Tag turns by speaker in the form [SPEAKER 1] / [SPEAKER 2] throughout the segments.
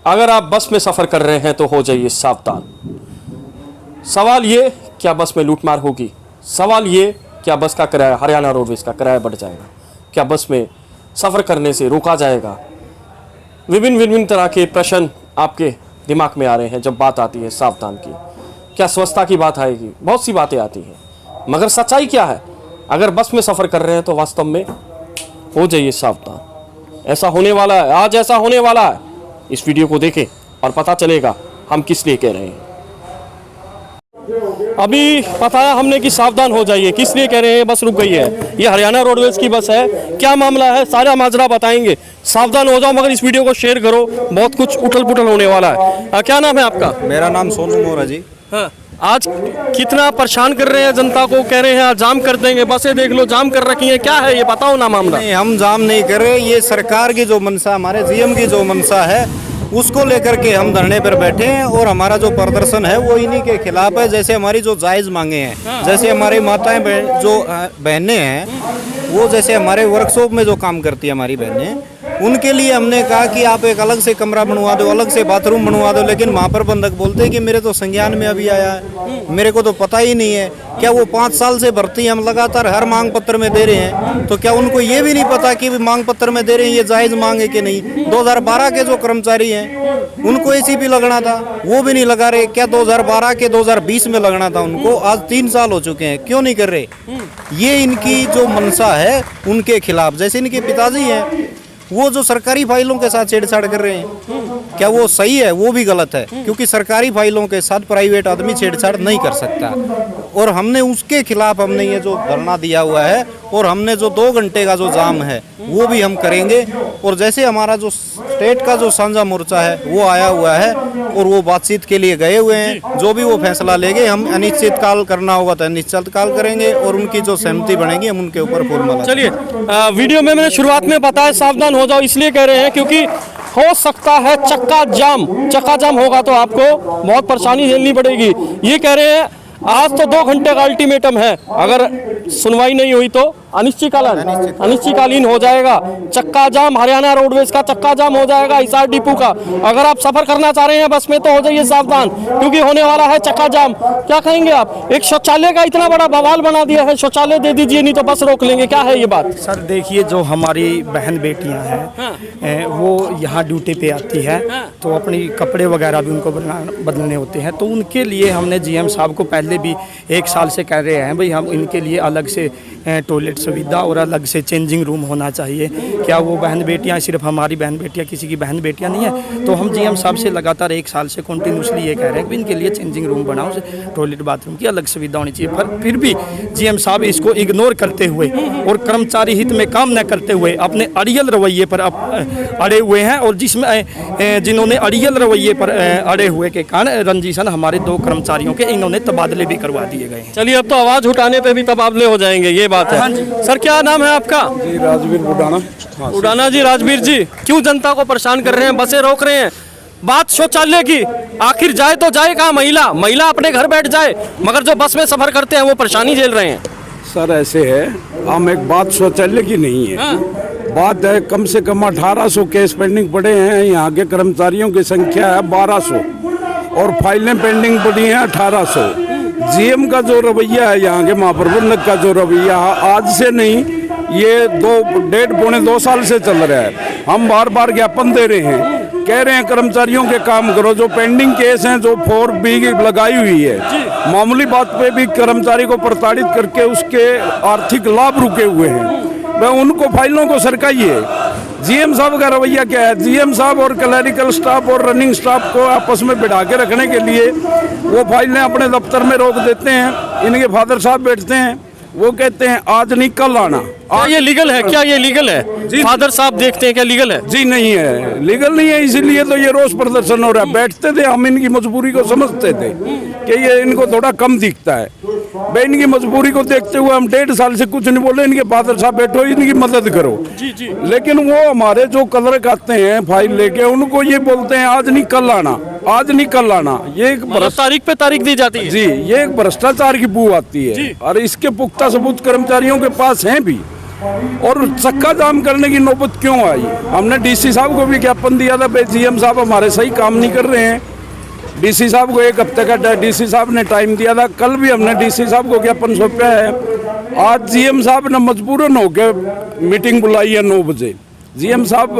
[SPEAKER 1] अगर आप बस में सफ़र कर रहे हैं तो हो जाइए सावधान। सवाल ये, क्या बस में लूटमार होगी? सवाल ये, क्या बस का किराया, हरियाणा रोडवेज़ का किराया बढ़ जाएगा? क्या बस में सफ़र करने से रोका जाएगा? विभिन्न तरह के प्रश्न आपके दिमाग में आ रहे हैं जब बात आती है सावधान की। क्या स्वच्छता की बात आएगी? बहुत सी बातें आती हैं, मगर सच्चाई क्या है? अगर बस में सफ़र कर रहे हैं तो वास्तव में हो जाइए सावधान। ऐसा होने वाला है, आज ऐसा होने वाला है। इस वीडियो को देखें और पता चलेगा हम किस लिए कह रहे हैं। अभी बताया हमने कि सावधान हो जाइए, किस लिए कह रहे हैं? बस रुक गई है, ये हरियाणा रोडवेज की बस है। क्या मामला है, सारा माजरा बताएंगे। सावधान हो जाओ, मगर इस वीडियो को शेयर करो, बहुत कुछ उठल पुठल होने वाला है। क्या नाम है आपका?
[SPEAKER 2] मेरा नाम सोनू मोरा जी।
[SPEAKER 1] हाँ, आज कितना परेशान कर रहे हैं जनता को, कह रहे हैं आज जाम कर देंगे, बसें देख लो जाम कर रखी हैं। क्या है ये, बताओ ना मामला।
[SPEAKER 2] नहीं, हम जाम नहीं कर रहे, ये सरकार की जो मंशा, हमारे सीएम की जो मंशा है उसको लेकर के हम धरने पर बैठे हैं। और हमारा जो प्रदर्शन है वो इन्हीं के खिलाफ है। जैसे हमारी जो जायज़ मांगे हैं, जैसे हमारी माताएं जो बहनें हैं, वो जैसे हमारे वर्कशॉप में जो काम करती है हमारी बहनें, उनके लिए हमने कहा कि आप एक अलग से कमरा बनवा दो, अलग से बाथरूम बनवा दो। लेकिन महाप्रबंधक बोलते हैं कि मेरे तो संज्ञान में अभी आया है, मेरे को तो पता ही नहीं है। क्या वो 5 साल से भर्ती हम लगातार हर मांग पत्र में दे रहे हैं, तो क्या उनको ये भी नहीं पता कि मांग पत्र में दे रहे हैं ये जायज़ मांग है कि नहीं? 2012 के जो कर्मचारी हैं उनको एसीपी लगना था, वो भी नहीं लगा रहे। क्या 2012 के 2020 में लगना था उनको? आज 3 साल हो चुके हैं, क्यों नहीं कर रहे? ये इनकी जो मंशा है उनके खिलाफ। जैसे इनके पिताजी हैं, वो जो सरकारी फाइलों के साथ छेड़छाड़ कर रहे हैं, क्या वो सही है? वो भी गलत है, क्योंकि सरकारी फाइलों के साथ प्राइवेट आदमी छेड़छाड़ नहीं कर सकता। और हमने उसके खिलाफ हमने ये जो धरना दिया हुआ है, और हमने जो 2 घंटे का जो जाम है वो भी हम करेंगे। और जैसे हमारा जो स्टेट का जो साझा मोर्चा है वो आया हुआ है और वो बातचीत के लिए गए हुए हैं। जो भी वो फैसला लेंगे, हम अनिश्चित काल करना होगा तो अनिश्चित काल करेंगे, और उनकी जो सहमति बनेगी हम उनके ऊपर फूल माला।
[SPEAKER 1] चलिए, वीडियो में मैंने शुरुआत में बताया सावधान हो जाओ, इसलिए कह रहे हैं क्योंकि हो सकता है चक्का जाम होगा तो आपको बहुत परेशानी झेलनी पड़ेगी। ये कह रहे हैं आज तो 2 घंटे का अल्टीमेटम है, अगर सुनवाई नहीं हुई तो अनिश्चितकालीन हो जाएगा। चक्का जाम, हरियाणा रोडवेज का चक्का जाम हो जाएगा, हिसार डिपो का। अगर आप सफर करना चाह रहे हैं बस में तो हो जाइए सावधान, क्योंकि होने वाला है चक्का जाम। क्या कहेंगे आप? एक शौचालय का इतना बड़ा बवाल बना दिया है, शौचालय दे दीजिए नहीं तो बस रोक लेंगे। क्या है ये बात?
[SPEAKER 3] सर देखिए, जो हमारी बहन बेटियां हैं वो यहाँ ड्यूटी पे आती है, तो अपनी कपड़े वगैरह भी उनको बदलने होते हैं। तो उनके लिए हमने जीएम साहब को पहले भी 1 साल से कह रहे हैं भाई हम इनके लिए अलग से टॉयलेट सुविधा और अलग से चेंजिंग रूम होना चाहिए। क्या वो बहन बेटियां सिर्फ हमारी बहन बेटियां, किसी की बहन बेटियां नहीं है? तो हम जीएम साहब से लगातार 1 साल से कंटिन्यूसली ये कह रहे हैं कि इनके लिए चेंजिंग रूम बनाओ, टॉयलेट बाथरूम की अलग सुविधा होनी चाहिए। पर फिर भी जीएम साहब इसको इग्नोर करते हुए और कर्मचारी हित में काम न करते हुए अपने अड़ियल रवैये पर अड़े हुए हैं। और जिन्होंने अड़ियल रवैये पर अड़े हुए के कारण रंजीशन हमारे 2 कर्मचारियों के इन्होंने तबादले भी करवा दिए गए हैं।
[SPEAKER 1] चलिए, अब तो आवाज उठाने पे भी तबादले हो जाएंगे, ये बात है। सर, क्या नाम है आपका?
[SPEAKER 4] जी, राजवीर उडाना।
[SPEAKER 1] उडाना जी, राजवीर जी, क्यों जनता को परेशान कर रहे हैं, बसें रोक रहे हैं? बात शौचालय की, आखिर जाए तो जाए कहाँ? महिला अपने घर बैठ जाए, मगर जो बस में सफर करते हैं वो परेशानी झेल रहे हैं।
[SPEAKER 4] सर ऐसे है, हम एक बात शौचालय की नहीं है, बात है कम से कम 1800 केस पेंडिंग पड़े हैं। यहाँ के कर्मचारियों की संख्या है 1200 और फाइलें पेंडिंग पड़ी हैं 1800। जीएम का जो रवैया है, यहाँ के महाप्रबंधक का जो रवैया आज से नहीं, ये 1.5-2 साल से चल रहा है। हम बार बार ज्ञापन दे रहे हैं, कह रहे हैं कर्मचारियों के काम करो। जो पेंडिंग केस हैं, जो 4B लगाई हुई है, मामूली बात पे भी कर्मचारी को प्रताड़ित करके उसके आर्थिक लाभ रुके हुए हैं, वह उनको फाइलों को सरकाइए। जीएम साहब का रवैया क्या है? जीएम साहब और क्लरिकल स्टाफ और रनिंग स्टाफ को आपस में बिठा के रखने के लिए वो फाइलें अपने दफ्तर में रोक देते हैं। इनके फादर साहब बैठते हैं, वो कहते हैं आज नहीं कल आना।
[SPEAKER 1] ये लीगल है? क्या ये लीगल है? जी, फादर साहब देखते हैं, क्या लीगल है?
[SPEAKER 4] जी नहीं है, लीगल नहीं है, इसीलिए तो ये रोष प्रदर्शन हो रहा है। बैठते थे, हम इनकी मजबूरी को समझते थे कि ये इनको थोड़ा कम दिखता है। भाई इनकी मजबूरी को देखते हुए हम 1.5 साल से कुछ नहीं बोले। इनके फादर साहब बैठो, इनकी मदद करो।
[SPEAKER 1] जी।
[SPEAKER 4] लेकिन वो हमारे जो क्लर्क आते हैं फाइल लेके, उनको ये बोलते हैं आज नहीं कल आना, आज नहीं कल आना। ये एक
[SPEAKER 1] तारीख पे तारीख दी जाती है।
[SPEAKER 4] जी, ये एक भ्रष्टाचार की बू आती है, और इसके पुख्ता सबूत कर्मचारियों के पास हैं भी। और चक्का जाम करने की नौबत क्यों आई? हमने डीसी साहब को भी ज्ञापन दिया था, भाई जीएम साहब हमारे सही काम नहीं कर रहे हैं। डीसी साहब को 1 हफ्ते का डीसी साहब ने टाइम दिया था, कल भी हमने डीसी साहब को ज्ञापन सौंपा है। आज जीएम साहब ने मजबूरन होकर मीटिंग बुलाई है 9 बजे। जीएम साहब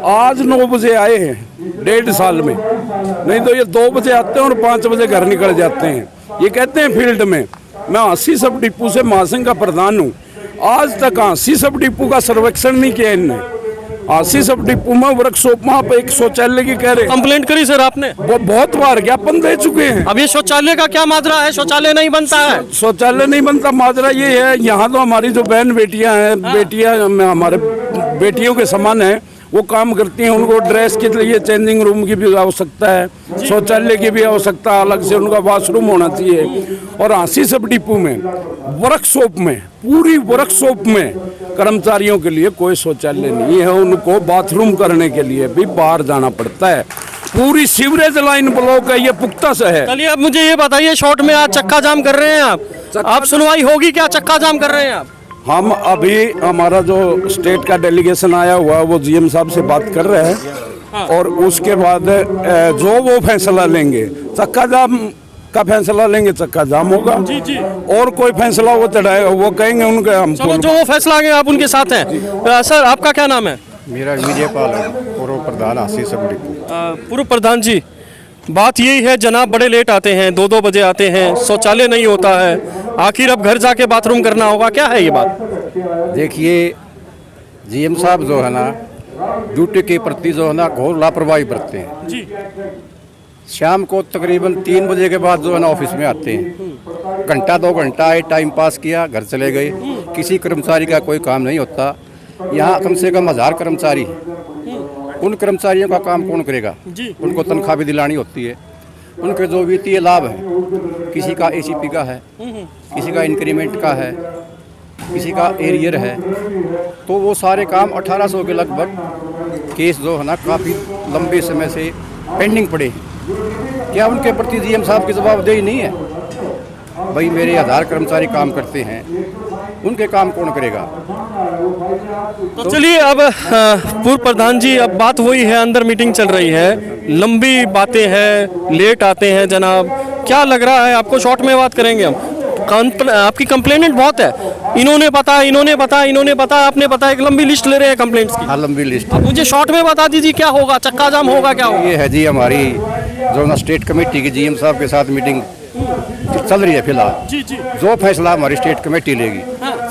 [SPEAKER 4] आज 9 बजे आए हैं 1.5 साल में, नहीं तो ये 2 बजे आते हैं और 5 बजे घर निकल जाते हैं। ये कहते हैं फील्ड में। मैं हांसी सब डिपो से महासंघ का प्रधान हूँ, आज तक हांसी सब डिपो का सर्वेक्षण नहीं किया इनने। हांसी सब डिपो में वर्कशॉप में आप एक शौचालय की कह रहे,
[SPEAKER 1] कंप्लेंट करी सर आपने?
[SPEAKER 4] वो बहुत बार ज्ञापन दे चुके हैं।
[SPEAKER 1] अब ये शौचालय का क्या माजरा है? शौचालय नहीं बनता है।
[SPEAKER 4] शौचालय नहीं बनता, माजरा ये है, यहाँ तो हमारी जो बहन बेटियां हैं, बेटियां हमारे बेटियों के समान हैं, वो काम करती हैं। उनको ड्रेस के लिए चेंजिंग रूम की भी आवश्यकता है, शौचालय की भी आवश्यकता, अलग से उनका वॉशरूम होना चाहिए। और हांसी सब डिपो में वर्कशॉप में, पूरी वर्कशॉप में कर्मचारियों के लिए कोई शौचालय नहीं है। उनको बाथरूम करने के लिए भी बाहर जाना पड़ता है। पूरी सीवरेज लाइन ब्लॉक है, ये पुख्ता से है।
[SPEAKER 1] चलिए अब मुझे ये बताइए, शॉर्ट में आज चक्का जाम कर रहे हैं आप सुनवाई होगी क्या? चक्का जाम कर रहे हैं आप?
[SPEAKER 4] हम अभी हमारा जो स्टेट का डेलीगेशन आया हुआ है वो जीएम साहब से बात कर रहे हैं, और उसके बाद जो वो फैसला लेंगे, चक्का जाम का फैसला लेंगे, चक्का जाम होगा।
[SPEAKER 1] जी जी।
[SPEAKER 4] और कोई फैसला वो चढ़ाएगा, वो कहेंगे उनके हम।
[SPEAKER 1] चलो जो वो फैसला आगे आप उनके साथ हैं। सर आपका क्या नाम है?
[SPEAKER 5] मेरा विजयपाल है, पूर्व प्रधान हांसी सब डिपो।
[SPEAKER 1] पूर्व प्रधान जी, बात यही है जनाब, बड़े लेट आते हैं, 2-2 बजे आते हैं, शौचालय नहीं होता है, आखिर अब घर जाके बाथरूम करना होगा, क्या है ये बात?
[SPEAKER 5] देखिए जीएम साहब जो है ना, ड्यूटी के प्रति जो है ना घोर लापरवाही बरतते हैं
[SPEAKER 1] जी।
[SPEAKER 5] शाम को तकरीबन 3 बजे के बाद जो है ना ऑफिस में आते हैं, घंटा 2 घंटा आए, टाइम पास किया, घर चले गए। किसी कर्मचारी का कोई काम नहीं होता। यहाँ कम से कम 1000 कर्मचारी हैं। उन कर्मचारियों का काम कौन करेगा? उनको तनख्वाह भी दिलानी होती है। उनके जो वित्तीय लाभ हैं, किसी का एसीपी का है, किसी का इंक्रीमेंट का है, किसी का एरियर है, तो वो सारे काम 1800 के लगभग केस जो है ना काफ़ी लंबे समय से पेंडिंग पड़े हैं। क्या उनके प्रति जीएम साहब की जवाबदेही नहीं है? भाई मेरे 1000 कर्मचारी काम करते हैं, उनके काम कौन करेगा?
[SPEAKER 1] तो चलिए अब पूर्व प्रधान जी, अब बात वही है, अंदर मीटिंग चल रही है, लंबी बातें हैं, लेट आते हैं जनाब, क्या लग रहा है आपको? शॉर्ट में बात करेंगे हम। आपकी कंप्लेनेंट बहुत है, इन्होंने पता, इन्होंने पता, इन्होंने पता, आपने पता, एक लंबी लिस्ट ले रहे हैं कंप्लेंट्स की।
[SPEAKER 5] हाँ, लंबी लिस्ट।
[SPEAKER 1] अब मुझे शॉर्ट में बता दीजिए क्या होगा, चक्का जाम होगा, क्या होगा?
[SPEAKER 5] ये है जी हमारी जो ना स्टेट कमेटी की जीएम साहब के साथ मीटिंग चल रही है फिलहाल।
[SPEAKER 1] जी जी।
[SPEAKER 5] जो फैसला हमारी स्टेट कमेटी लेगी,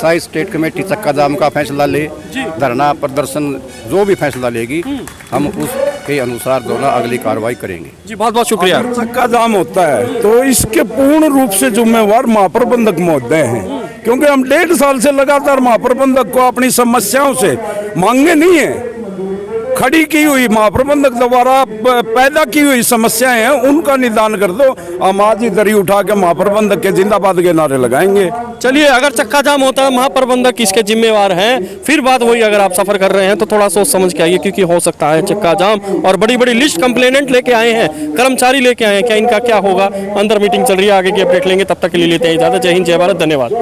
[SPEAKER 5] चाहे स्टेट कमेटी चक्का जाम का फैसला ले, धरना प्रदर्शन जो भी फैसला लेगी, हम उसके अनुसार जो ना अगली कार्रवाई करेंगे।
[SPEAKER 1] जी बहुत बहुत शुक्रिया।
[SPEAKER 4] चक्का जाम होता है तो इसके पूर्ण रूप से जिम्मेवार महाप्रबंधक महोदय हैं, क्योंकि हम 1.5 साल से लगातार महाप्रबंधक को अपनी समस्याओं से मांगे नहीं है। खड़ी की हुई महाप्रबंधक द्वारा पैदा की हुई समस्याएं हैं, उनका निदान कर दो। हम आज ही दरी उठा के महाप्रबंधक के जिंदाबाद के नारे लगाएंगे।
[SPEAKER 1] चलिए, अगर चक्का जाम होता है, महाप्रबंधक इसके जिम्मेवार हैं, फिर बात वही, अगर आप सफर कर रहे हैं तो थोड़ा सोच समझ के आइए, क्योंकि हो सकता है चक्का जाम। और बड़ी बड़ी लिस्ट कंप्लेनेंट लेके आए हैं, कर्मचारी लेके आए हैं, क्या इनका क्या होगा? अंदर मीटिंग चल रही है, आगे की अपडेट लेंगे, तब तक के लिए लेते हैं इजाजत। जय हिंद, जय भारत, धन्यवाद।